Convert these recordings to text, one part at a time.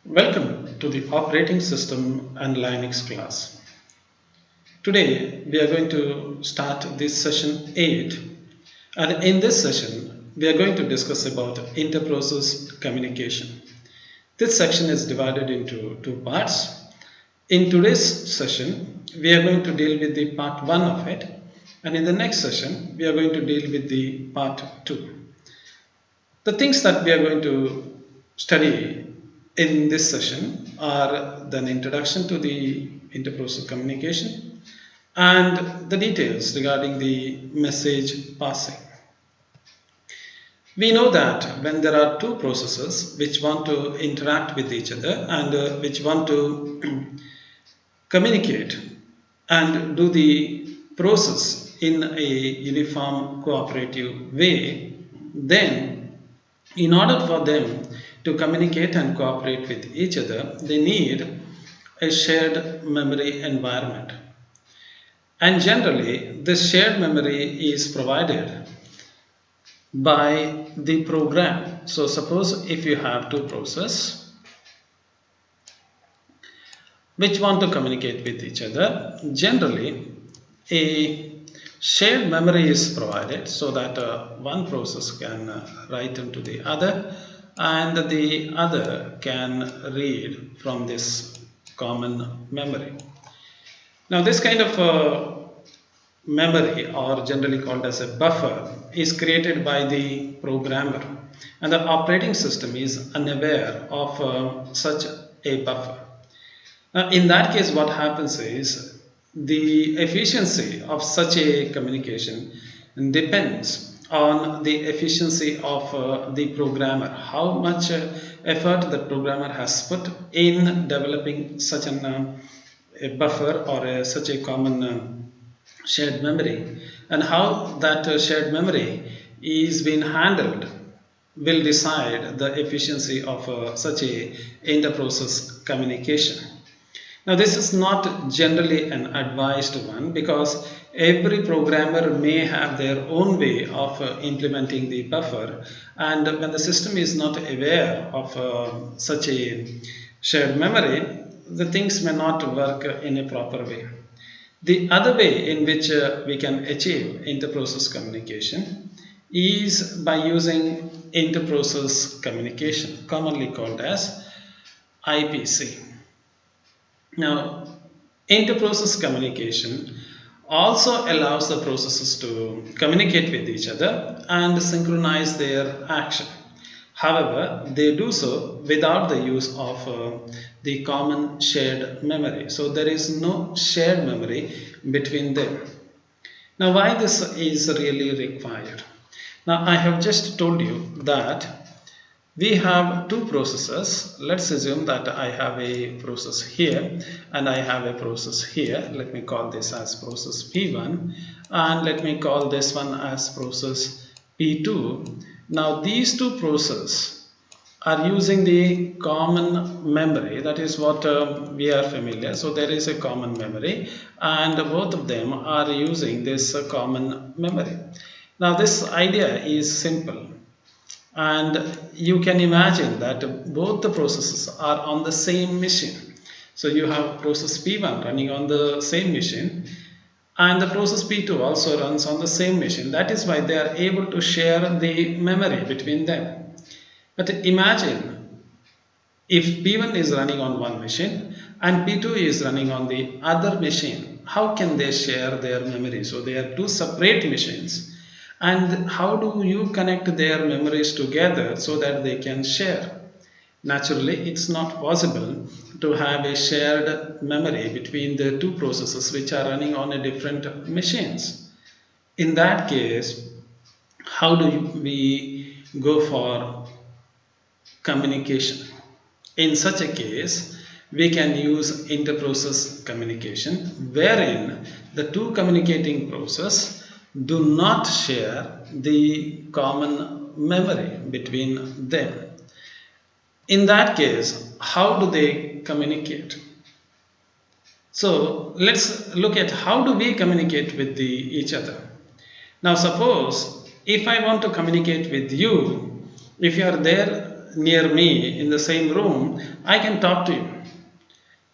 Welcome to the Operating System and Linux class. Today we are going to start this session 8, and in this session we are going to discuss about inter-process communication. This section is divided into two parts. In today's session we are going to deal with the part 1 of it, and in the next session we are going to deal with the part 2. The things that we are going to study in this session are the introduction to the interprocess communication and the details regarding the message passing. We know that when there are two processes which want to interact with each other and which want to communicate and do the process in a uniform cooperative way, then in order for them to communicate and cooperate with each other, they need a shared memory environment. And generally, this shared memory is provided by the program. So suppose if you have two processes which want to communicate with each other, generally a shared memory is provided so that one process can write into the other and the other can read from this common memory. Now this kind of memory, or generally called as a buffer, is created by the programmer, and the operating system is unaware of such a buffer. Now in that case what happens is the efficiency of such a communication depends on the efficiency of the programmer, how much effort the programmer has put in developing such a buffer or such a common shared memory, and how that shared memory is being handled will decide the efficiency of such a inter-process communication. Now this is not generally an advised one because every programmer may have their own way of implementing the buffer, and when the system is not aware of such a shared memory, the things may not work in a proper way. The other way in which we can achieve inter-process communication is by using inter-process communication, commonly called as IPC. Now, inter-process communication also allows the processes to communicate with each other and synchronize their action. However, they do so without the use of the common shared memory. So there is no shared memory between them. Now, why this is really required? Now, I have just told you that we have two processes. Let's assume that I have a process here and I have a process here. Let me call this as process P1 and let me call this one as process P2. Now these two processes are using the common memory. That is what we are familiar. So there is a common memory and both of them are using this common memory. Now this idea is simple, and you can imagine that both the processes are on the same machine. So you have process P1 running on the same machine and the process P2 also runs on the same machine. That is why they are able to share the memory between them. But imagine if P1 is running on one machine and P2 is running on the other machine, how can they share their memory? So they are two separate machines. And how do you connect their memories together so that they can share? Naturally, it's not possible to have a shared memory between the two processes which are running on a different machines. In that case, how do we go for communication? In such a case, we can use inter-process communication wherein the two communicating processes do not share the common memory between them. In that case, how do they communicate? So let's look at how do we communicate with each other. Now suppose if I want to communicate with you, if you are there near me in the same room, I can talk to you.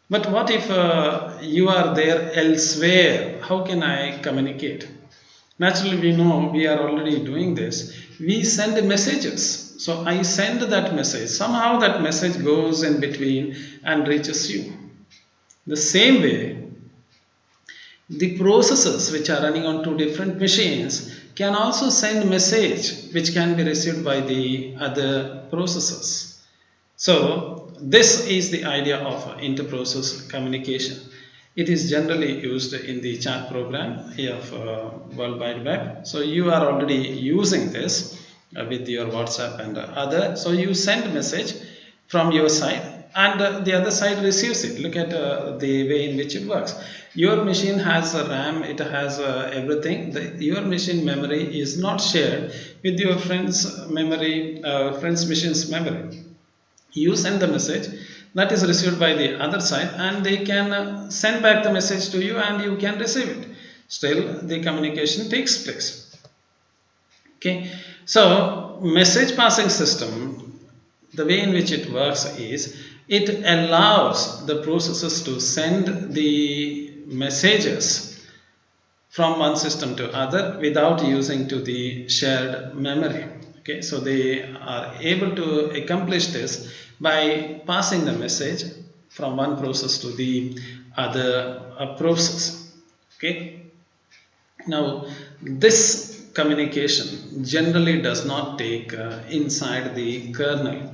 But what if you are there elsewhere? How can I communicate? Naturally, we know we are already doing this. We send messages. So I send that message. Somehow that message goes in between and reaches you. The same way, the processors which are running on two different machines can also send message which can be received by the other processors. So this is the idea of inter-process communication. It is generally used in the chat program of World Wide Web. So you are already using this with your WhatsApp and other. So you send message from your side and the other side receives it. Look at the way in which it works. Your machine has a RAM, it has everything. Your machine memory is not shared with your friend's memory, friend's machine's memory. You send the message that is received by the other side and they can send back the message to you and you can receive it. Still the communication takes place. Okay, so message passing system, the way in which it works is it allows the processes to send the messages from one system to other without using to the shared memory. Okay, so they are able to accomplish this by passing the message from one process to the other process. Okay, now this communication generally does not take inside the kernel.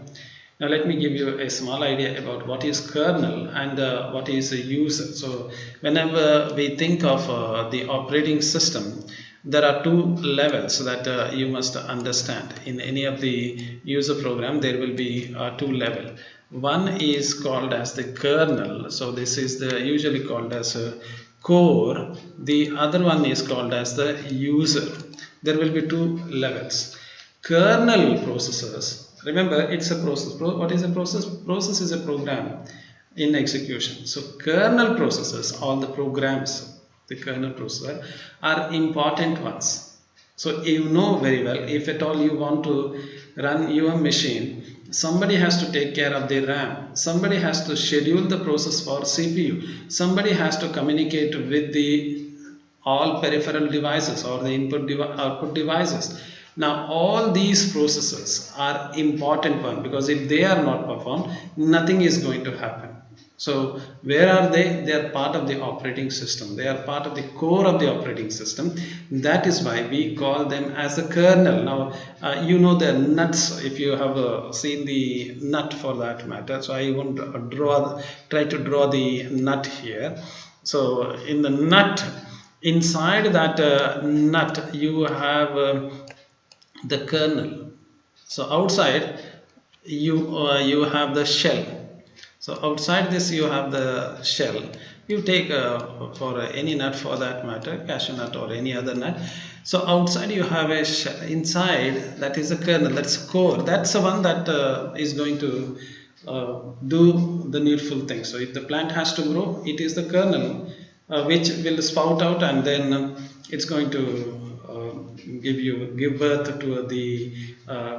Now let me give you a small idea about what is kernel and what is a user. So whenever we think of the operating system, there are two levels that you must understand. In any of the user program, there will be two levels. One is called as the kernel. So this is the usually called as a core. The other one is called as the user. There will be two levels. Kernel processors. Remember, it's a process. What is a process? Process is a program in execution. So kernel processors, all the programs, the kernel processor are important ones. So you know very well, if at all you want to run your machine, somebody has to take care of the RAM, somebody has to schedule the process for CPU, somebody has to communicate with the all peripheral devices or the output devices. Now all these processes are important one, because if they are not performed, nothing is going to happen. So where are they? They are part of the operating system. They are part of the core of the operating system. That is why we call them as a kernel. Now you know the nuts, if you have seen the nut for that matter. So I won't try to draw the nut here. So in the nut, inside that nut you have the kernel. So outside you have the shell. So outside this you have the shell. You take for any nut for that matter, cashew nut or any other nut. So outside you have a shell. Inside, that is a kernel, that's a core. That's the one that is going to do the needful things. So if the plant has to grow, it is the kernel which will spout out, and then it's going to give birth to the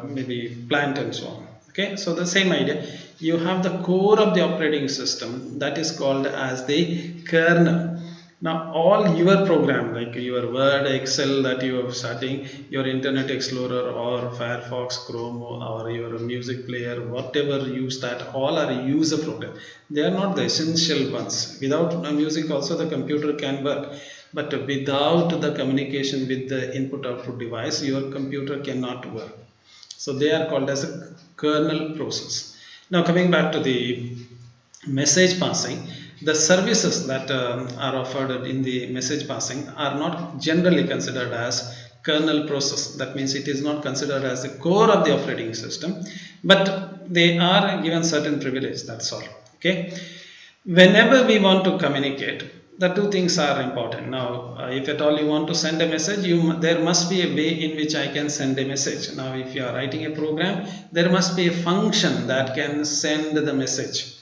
maybe plant and so on. Okay, so the same idea, you have the core of the operating system, that is called as the kernel. Now all your program, like your Word, Excel that you are starting, your Internet Explorer or Firefox, Chrome or your music player, whatever use that, all are user program. They are not the essential ones. Without music also the computer can work, but without the communication with the input output device, your computer cannot work. So they are called as a kernel process. Now coming back to the message passing, the services that are offered in the message passing are not generally considered as kernel process. That means it is not considered as the core of the operating system, but they are given certain privilege, that's all. Okay, whenever we want to communicate, the two things are important. Now if at all you want to send a message, there must be a way in which I can send a message. Now if you are writing a program, there must be a function that can send the message,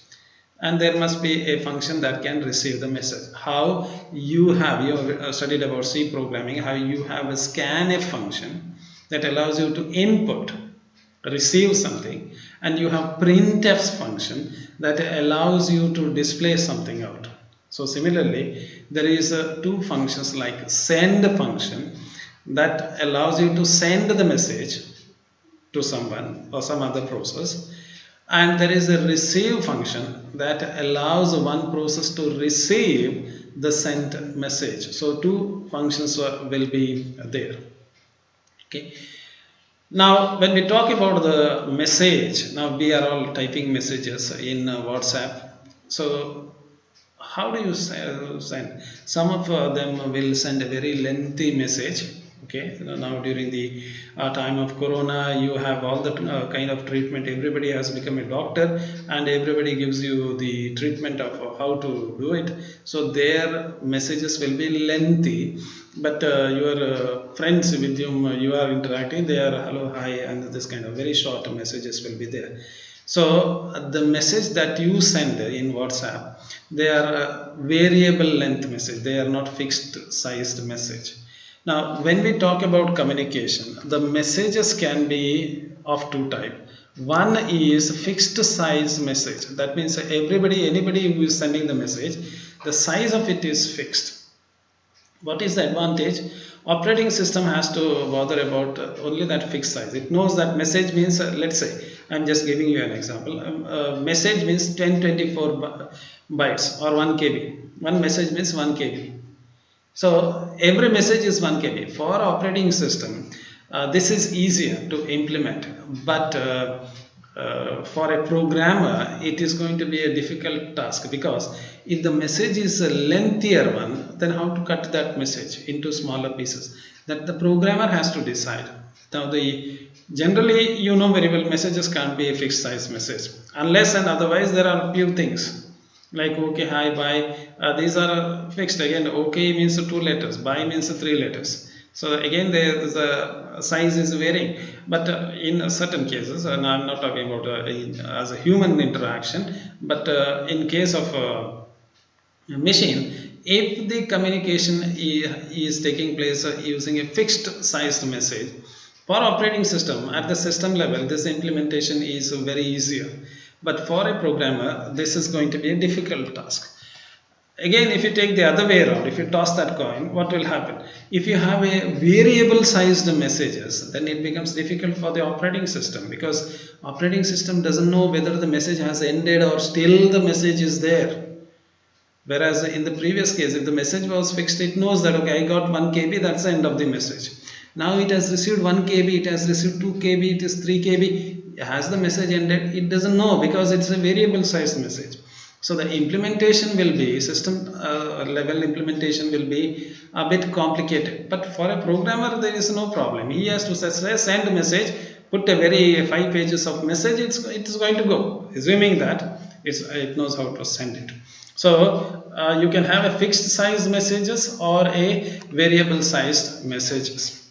and there must be a function that can receive the message. How you have studied about C programming, how you have a scanf function that allows you to input, receive something, and you have printf function that allows you to display something out. So similarly, there is two functions like send function that allows you to send the message to someone or some other process, and there is a receive function that allows one process to receive the sent message. So two functions will be there. Okay. Now, when we talk about the message, now we are all typing messages in WhatsApp. So how do you send? Some of them will send a very lengthy message. Okay, now during the time of corona, you have all the kind of treatment. Everybody has become a doctor, and everybody gives you the treatment of how to do it. So their messages will be lengthy, but your friends with whom you are interacting, they are hello, hi, and this kind of very short messages will be there. So the message that you send in WhatsApp, they are variable length message. They are not fixed sized message. Now, when we talk about communication, the messages can be of two types. One is fixed size message. That means anybody who is sending the message, the size of it is fixed. What is the advantage? Operating system has to bother about only that fixed size. It knows that message means, let's say, I'm just giving you an example. Message means 1024 bytes or 1 KB. One message means 1 KB. So every message is 1 KB. For operating system, this is easier to implement, but for a programmer, it is going to be a difficult task, because if the message is a lengthier one, then how to cut that message into smaller pieces? That the programmer has to decide. Now, generally, you know very well, messages can't be a fixed size message, unless and otherwise there are few things like okay, hi, bye. These are fixed. Again, okay means 2 letters, bye means 3 letters. So again, the size is varying, but in certain cases, and I'm not talking about as a human interaction, but in case of machine, if the communication is taking place using a fixed sized message, for operating system at the system level, this implementation is very easier, but for a programmer, this is going to be a difficult task. Again, if you take the other way around, if you toss that coin, what will happen? If you have a variable sized messages, then it becomes difficult for the operating system, because operating system doesn't know whether the message has ended or still the message is there. Whereas in the previous case, if the message was fixed, it knows that okay, I got 1 KB, that's the end of the message. Now it has received 1 KB, it has received 2 KB, it is 3 KB. Has the message ended? It doesn't know, because it's a variable sized message. So the implementation will be, system level implementation will be a bit complicated. But for a programmer, there is no problem. He has to say, send a message, put a very 5 pages of message, it's going to go, assuming that it knows how to send it. So you can have a fixed size messages or a variable sized messages.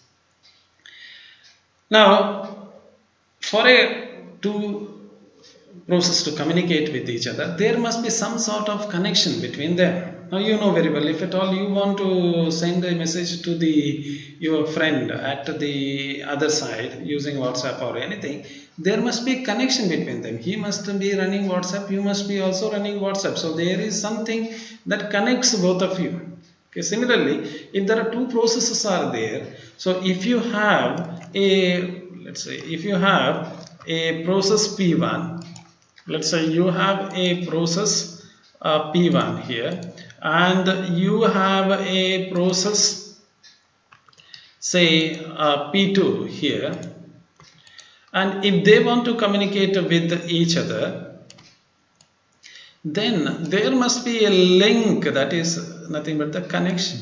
Now, for a two process to communicate with each other, there must be some sort of connection between them. Now you know very well, if at all you want to send a message to your friend at the other side using WhatsApp or anything, there must be a connection between them. He must be running WhatsApp, you must be also running WhatsApp. So there is something that connects both of you. Okay, similarly, if there are two processes are there, so if you have a, let's say, if you have a process P1, let's say you have a process P1 here, and you have a process, say P2 here, and if they want to communicate with each other, then there must be a link, that is nothing but the connection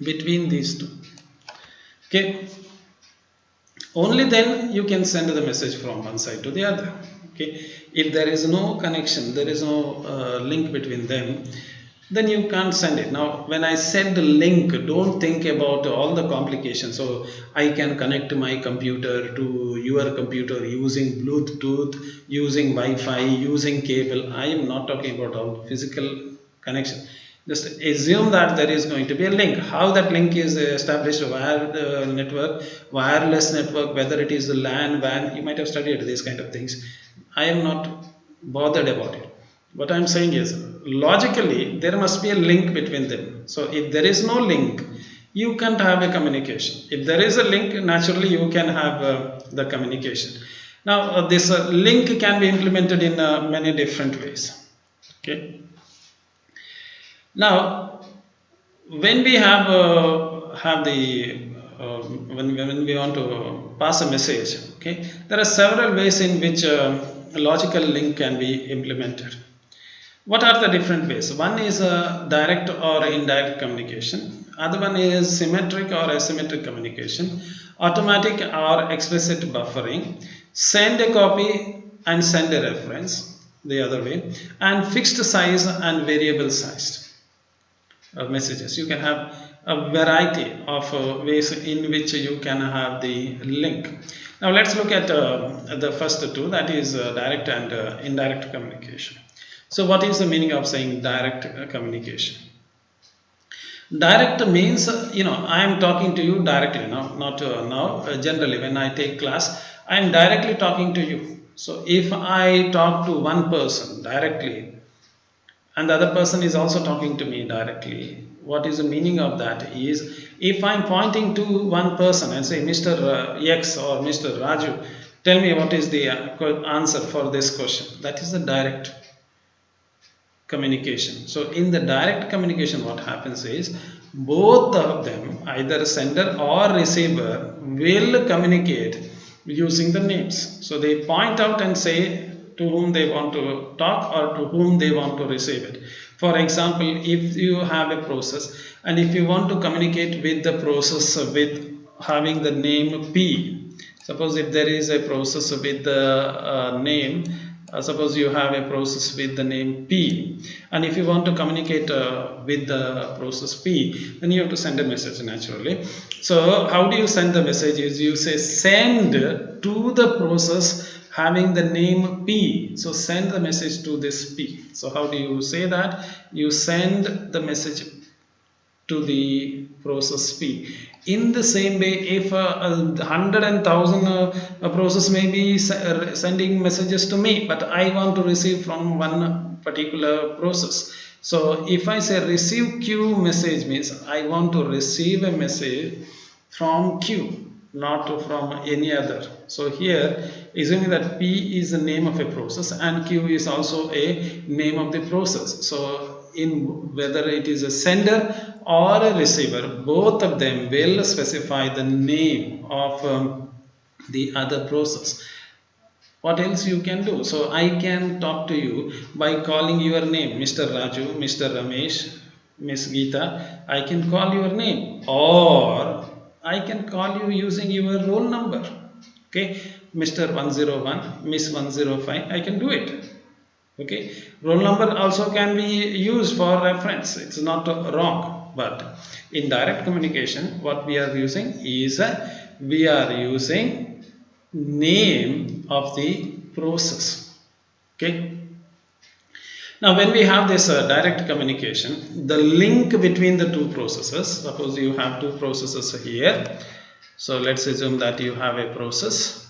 between these two. Okay, only then you can send the message from one side to the other. Okay, if there is no connection, there is no link between them, then you can't send it. Now, when I said the link, don't think about all the complications. So I can connect my computer to your computer using Bluetooth, using Wi-Fi, using cable. I am not talking about all physical connection. Just assume that there is going to be a link. How that link is established, wired network, wireless network, whether it is LAN, WAN, you might have studied these kind of things. I am not bothered about it. What I am saying is, logically, there must be a link between them. So if there is no link, you can't have a communication. If there is a link, naturally you can have the communication. Now, this link can be implemented in many different ways. Okay. Now, when we have the when we want to pass a message, okay, there are several ways in which a logical link can be implemented. What are the different ways? One is direct or indirect communication. Other one is symmetric or asymmetric communication, automatic or explicit buffering, send a copy and send a reference the other way, and fixed size and variable sized messages. You can have a variety of ways in which you can have the link. Now let's look at the first two, that is direct and indirect communication. So what is the meaning of saying direct communication? Direct means, I am talking to you directly now, not now. Generally, when I take class, I am directly talking to you. So if I talk to one person directly, and the other person is also talking to me directly, what is the meaning of that is, if I'm pointing to one person and say, Mr. X or Mr. Raju, tell me what is the answer for this question. That is the direct communication. So in the direct communication, what happens is, both of them, either sender or receiver, will communicate using the names. So they point out and say to whom they want to talk or to whom they want to receive it. For example, if you have a process and if you want to communicate with the process with having the name P, suppose if there is a process with the name, suppose you have a process with the name P, and if you want to communicate with the process P, then you have to send a message naturally. So how do you send the message? Is you say send to the process having the name P. So send the message to this P. So how do you say that? You send the message to the process P. In the same way, if 100 and 1000 process may be sending messages to me, but I want to receive from one particular process. So if I say receive Q message, means I want to receive a message from Q, not from any other. So here, assuming that P is the name of a process and Q is also a name of the process. So in whether it is a sender or a receiver, both of them will specify the name of the other process. What else you can do? So I can talk to you by calling your name, Mr. Raju, Mr. Ramesh, Miss Geeta. I can call your name, or I can call you using your roll number. Okay, Mr. 101, Miss 105. I can do it. Okay, roll number also can be used for reference. It's not wrong. But in direct communication, what we are using is we are using name of the process. Okay. Now, when we have this direct communication, the link between the two processes, suppose you have two processes here. So let's assume that you have a process,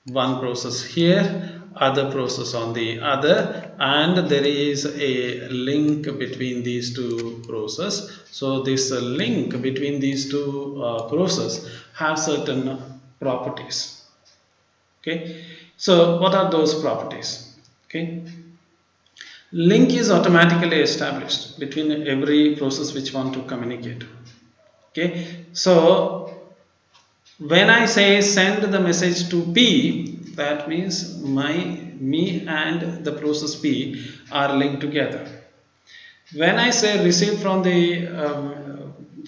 one process here, other process on the other, and there is a link between these two processes. So this link between these two processes have certain properties. Okay, so what are those properties? Okay, link is automatically established between every process which want to communicate. Okay, so when I say send the message to P, that means me and the process P are linked together. When I say receive from the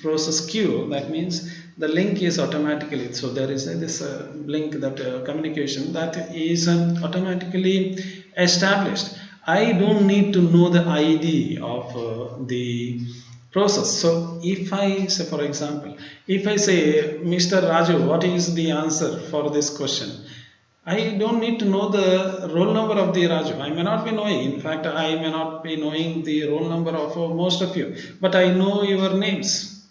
process Q, that means the link is automatically, so there is this link, that communication that is automatically established. I don't need to know the ID of the process. So if I say, for example, if I say, Mr. Raju, what is the answer for this question? I don't need to know the roll number of the Raju. I may not be knowing. In fact, I may not be knowing the roll number of most of you, but I know your names.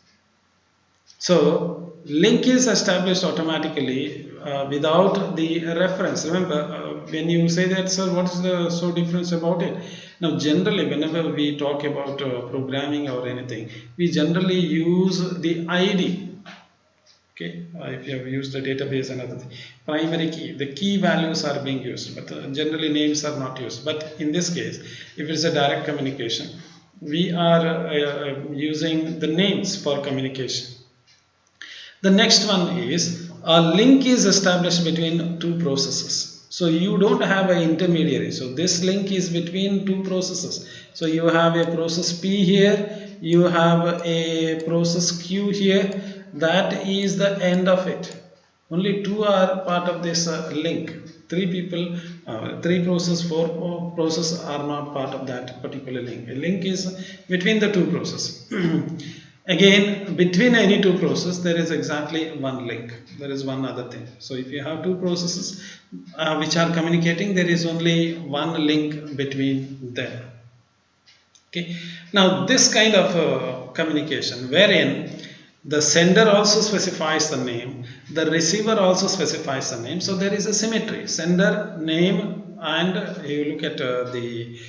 So link is established automatically without the reference. Remember, when you say that, sir, what is the so difference about it? Now, generally, whenever we talk about programming or anything, we generally use the ID. Okay, if you have used the database and other thing, primary key, the key values are being used, but generally names are not used. But in this case, if it's a direct communication, we are using the names for communication. The next one is a link is established between two processes. So you don't have an intermediary. So this link is between two processes. So you have a process P here, you have a process Q here. That is the end of it. Only two are part of this link. Three people, three process, four process are not part of that particular link. A link is between the two processes. Again, between any two processes, there is exactly one link. There is one other thing. So if you have two processes which are communicating, there is only one link between them. Okay. Now this kind of communication, wherein the sender also specifies the name, the receiver also specifies the name. So there is a symmetry. Sender name, and you look at the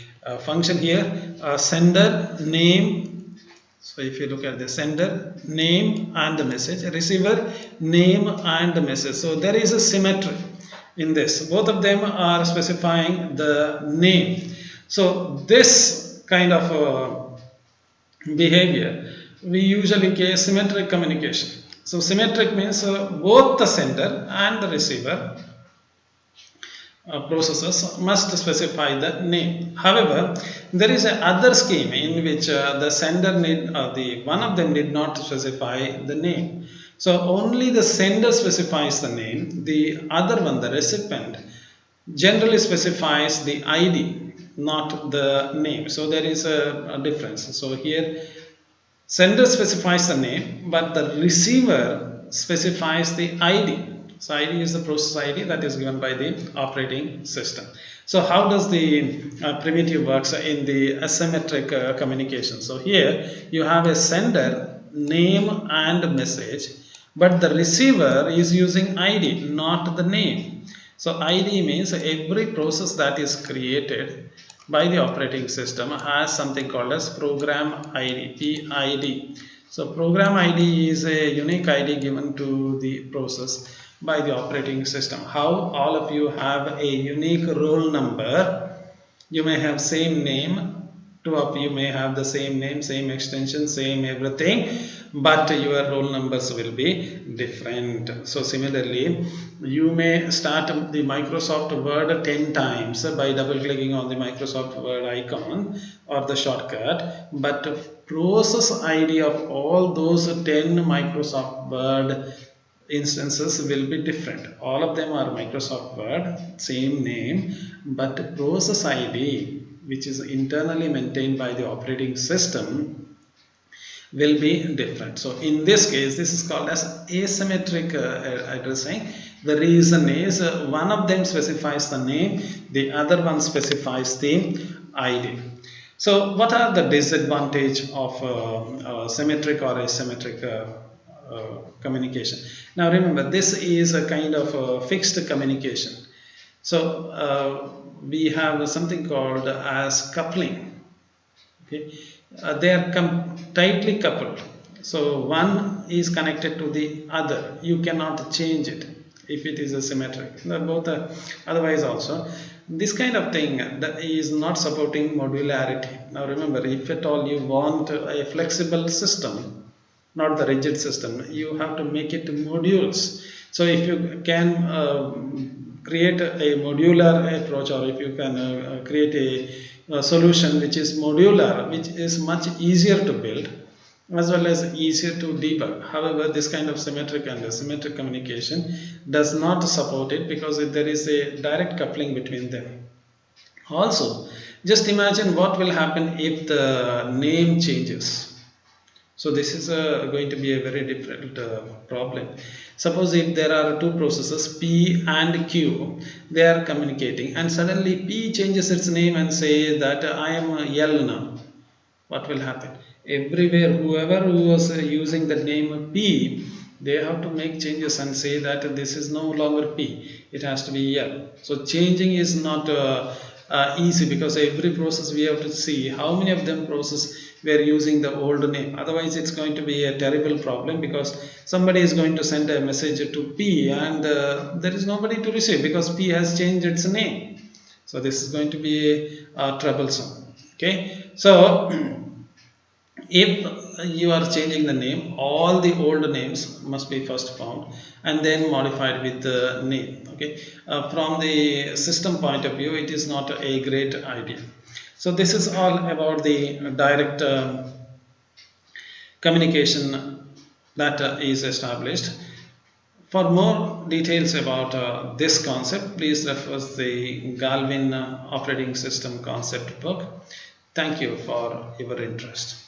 function here, sender name. So if you look at the sender name and the message, receiver name and the message. So there is a symmetry in this. Both of them are specifying the name. So this kind of behavior we usually get symmetric communication. So symmetric means both the sender and the receiver processes must specify the name. However, there is a other scheme in which the sender need the one of them did not specify the name. So only the sender specifies the name. The other one, the recipient, generally specifies the ID, not the name. So there is a difference. So here sender specifies the name, but the receiver specifies the ID. So ID is the process ID that is given by the operating system. So how does the primitive works in the asymmetric communication? So here you have a sender name and message, but the receiver is using ID, not the name. So ID means every process that is created by the operating system has something called as program ID, PID. So program ID is a unique ID given to the process by the operating system. How all of you have a unique roll number, you may have same name, two of you may have the same name, same extension, same everything, but your roll numbers will be different. So similarly, you may start the Microsoft Word 10 times by double clicking on the Microsoft Word icon or the shortcut, but process ID of all those 10 Microsoft Word instances will be different. All of them are Microsoft Word, same name, but process ID, which is internally maintained by the operating system, will be different. So in this case, this is called as asymmetric addressing. The reason is one of them specifies the name, the other one specifies the ID. So what are the disadvantage of symmetric or asymmetric communication? Now remember, this is a kind of fixed communication. So we have something called as coupling. Okay, they are tightly coupled. So one is connected to the other. You cannot change it if it is a symmetric. Both are otherwise also. This kind of thing that is not supporting modularity. Now remember, if at all you want a flexible system, not the rigid system, you have to make it modules. So if you can create a modular approach, or if you can create a solution which is modular, which is much easier to build as well as easier to debug. However, this kind of symmetric and asymmetric communication does not support it because there is a direct coupling between them. Also, just imagine what will happen if the name changes. So this is going to be a very different problem. Suppose if there are two processes P and Q, they are communicating, and suddenly P changes its name and say that I am L now. What will happen? Everywhere, whoever who was using the name P, they have to make changes and say that this is no longer P, it has to be L. So changing is not easy, because every process we have to see how many of them process were using the old name. Otherwise it's going to be a terrible problem, because somebody is going to send a message to P, and there is nobody to receive because P has changed its name. So this is going to be troublesome. Okay, so if you are changing the name, all the old names must be first found and then modified with the name. Okay, from the system point of view, it is not a great idea. So this is all about the direct communication that is established. For more details about this concept, please refer the Galvin operating system concept book. Thank you for your interest.